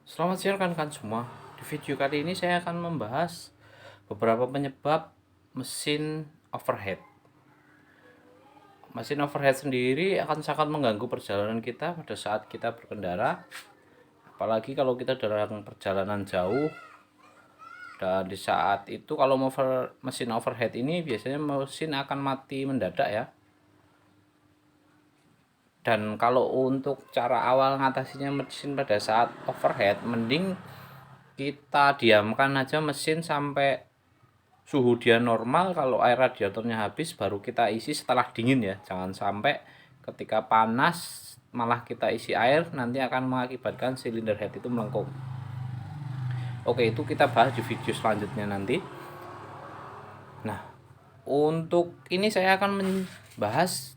Selamat siang rekan-rekan semua. Di video kali ini saya akan membahas beberapa penyebab mesin overhead. Mesin overhead sendiri akan sangat mengganggu perjalanan kita pada saat kita berkendara. Apalagi kalau kita dalam perjalanan jauh. Dan di saat itu kalau mesin overhead ini biasanya mesin akan mati mendadak ya. Dan kalau untuk cara awal ngatasinya mesin pada saat overhead, mending kita diamkan aja mesin sampai suhu dia normal. Kalau air radiatornya habis baru kita isi setelah dingin ya, jangan sampai ketika panas malah kita isi air, nanti akan mengakibatkan silinder head itu melengkung. Oke, itu kita bahas di video selanjutnya nanti. Nah, untuk ini saya akan membahas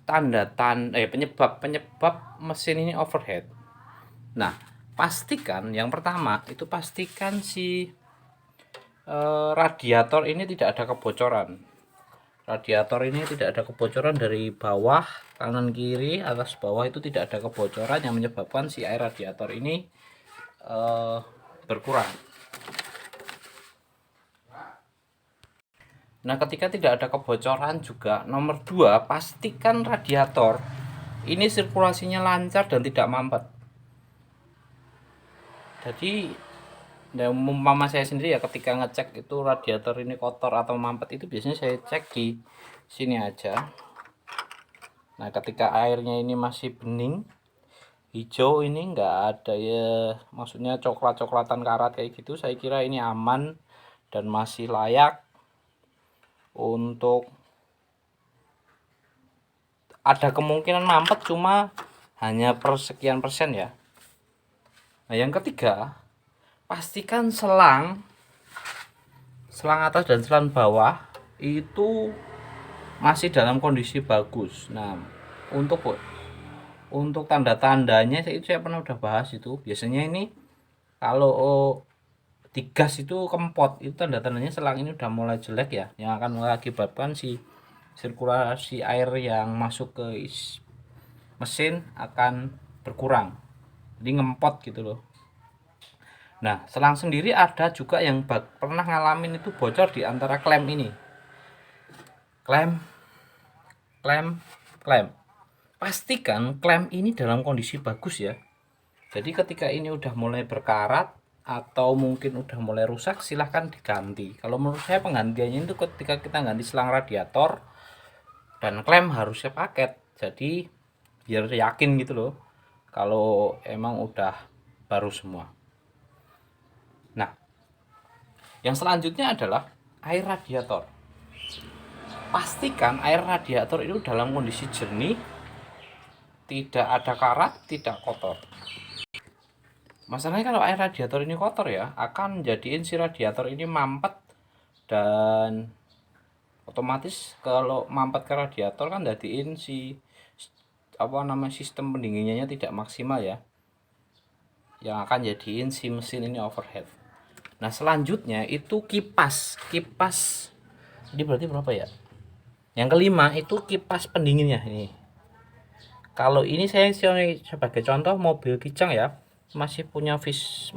penyebab mesin ini overhead. Nah, pastikan yang pertama itu pastikan si radiator ini tidak ada kebocoran. Radiator ini tidak ada kebocoran dari bawah, kanan kiri, atas bawah itu tidak ada kebocoran yang menyebabkan si air radiator ini berkurang. Nah, ketika tidak ada kebocoran juga, nomor 2, pastikan radiator ini sirkulasinya lancar dan tidak mampet. Jadi umpama saya sendiri ya, ketika ngecek itu radiator ini kotor atau mampet itu biasanya saya cek di sini aja. Nah, ketika airnya ini masih bening, hijau, ini enggak ada ya, maksudnya coklat-coklatan karat kayak gitu, saya kira ini aman dan masih layak untuk, ada kemungkinan mampet cuma hanya persekian persen ya. Nah, yang ketiga, pastikan selang atas dan selang bawah itu masih dalam kondisi bagus. Nah, untuk tanda-tandanya itu saya pernah udah bahas itu. Biasanya ini kalau digas itu kempot, itu tanda-tandanya selang ini udah mulai jelek ya, yang akan mengakibatkan si sirkulasi air yang masuk ke mesin akan berkurang. Jadi ngempot gitu loh. Nah, selang sendiri ada juga yang pernah ngalamin itu bocor di antara klem ini. Klem, klem. Pastikan klem ini dalam kondisi bagus ya. Jadi ketika ini udah mulai berkarat atau mungkin udah mulai rusak, silahkan diganti. Kalau menurut saya penggantiannya itu ketika kita ganti selang radiator dan klem harusnya paket. Jadi biar yakin gitu loh kalau emang udah baru semua. Nah, yang selanjutnya adalah air radiator. Pastikan air radiator itu dalam kondisi jernih, tidak ada karat, tidak kotor. Masalahnya kalau air radiator ini kotor ya, akan jadiin si radiator ini mampet, dan otomatis kalau mampet ke radiator kan jadiin si sistem pendinginannya tidak maksimal ya, yang akan jadiin si mesin ini overhead. Nah, selanjutnya itu kipas ini berarti berapa ya, yang kelima itu kipas pendinginnya ini. Kalau ini saya sebagai contoh mobil Kijang ya, masih punya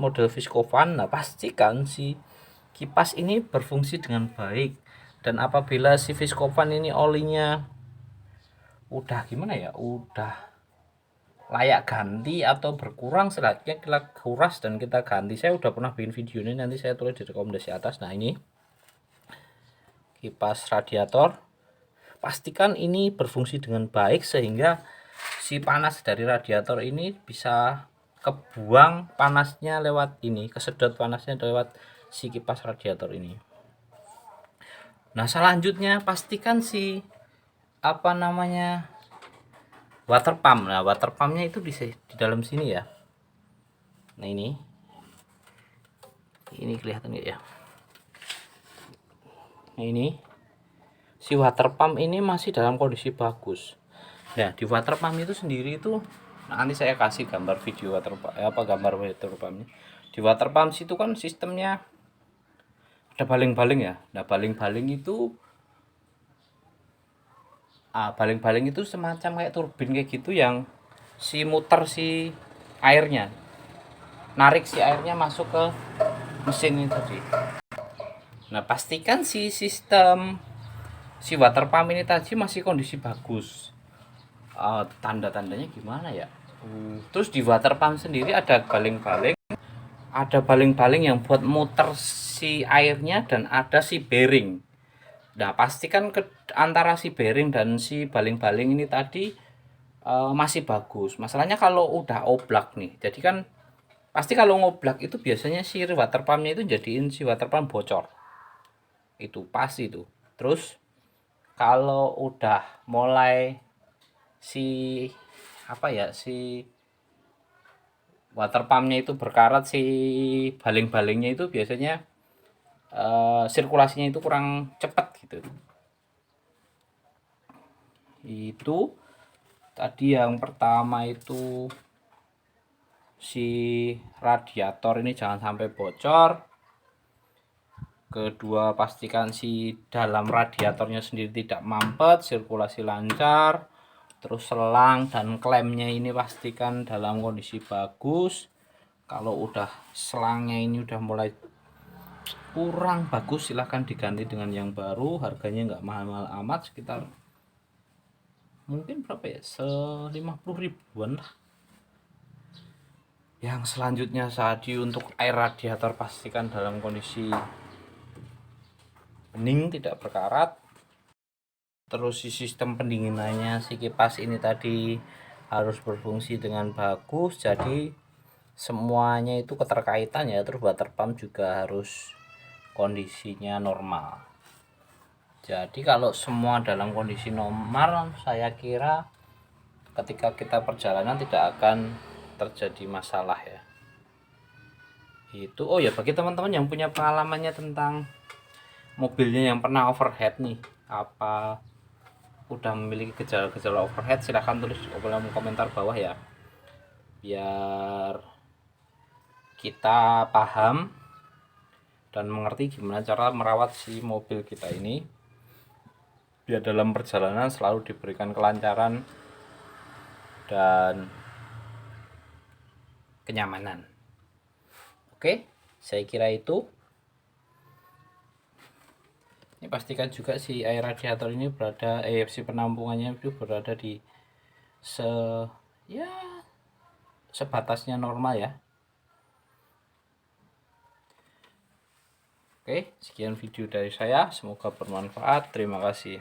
model Viscofan. Nah, pastikan si kipas ini berfungsi dengan baik, dan apabila si Viscofan ini olinya udah gimana ya, udah layak ganti atau berkurang, selanjutnya kita kuras dan kita ganti. Saya udah pernah bikin video ini, nanti saya tulis di rekomendasi atas. Nah, ini kipas radiator, pastikan ini berfungsi dengan baik sehingga si panas dari radiator ini bisa kebuang panasnya lewat ini, kesedot panasnya lewat si kipas radiator ini. Nah, selanjutnya pastikan si water pump. Nah, water pumpnya itu di dalam sini ya. Nah, ini kelihatan nggak ya? Nah, ini si water pump ini masih dalam kondisi bagus. Nah, di water pump itu sendiri itu, nanti saya kasih gambar video gambar water pumpnya. Di water pump itu kan sistemnya ada baling-baling ya. Nah, baling-baling itu semacam kayak turbin kayak gitu yang si muter si airnya. narik si airnya masuk ke mesin ini tadi. Nah, pastikan si sistem si water pump ini tadi masih kondisi bagus. Tanda-tandanya gimana ya? Terus di water pump sendiri ada baling-baling yang buat muter si airnya dan ada si bearing. Nah, pastikan antara si bearing dan si baling-baling ini tadi masih bagus. Masalahnya kalau udah oblak nih, jadi kan pasti kalau ngoblak itu biasanya si water pumpnya itu jadiin si water pump bocor. Itu pasti itu. Terus kalau udah mulai si apa ya si water pumpnya itu berkarat, si baling-balingnya itu biasanya sirkulasinya itu kurang cepat gitu. Itu tadi yang pertama itu si radiator ini jangan sampai bocor. Kedua, pastikan si dalam radiatornya sendiri tidak mampet, sirkulasi lancar. Terus selang dan klemnya ini pastikan dalam kondisi bagus. Kalau udah selangnya ini udah mulai kurang bagus, silahkan diganti dengan yang baru. Harganya nggak mahal-mahal amat, sekitar mungkin berapa ya, 50 ribuan lah. Yang selanjutnya tadi untuk air radiator pastikan dalam kondisi bening, tidak berkarat. Terus si sistem pendinginannya si kipas ini tadi harus berfungsi dengan bagus, jadi semuanya itu keterkaitan ya. Terus water pump juga harus kondisinya normal. Jadi kalau semua dalam kondisi normal, saya kira ketika kita perjalanan tidak akan terjadi masalah ya. Itu oh ya, bagi teman-teman yang punya pengalamannya tentang mobilnya yang pernah overheat nih, apa udah memiliki gejala-gejala overheat, silahkan tulis di kolom komentar bawah ya, biar kita paham dan mengerti gimana cara merawat si mobil kita ini biar dalam perjalanan selalu diberikan kelancaran dan kenyamanan. Oke, saya kira itu. Ini pastikan juga si air radiator ini berada si penampungannya itu berada di ya sebatasnya normal ya. Oke, sekian video dari saya, semoga bermanfaat. Terima kasih.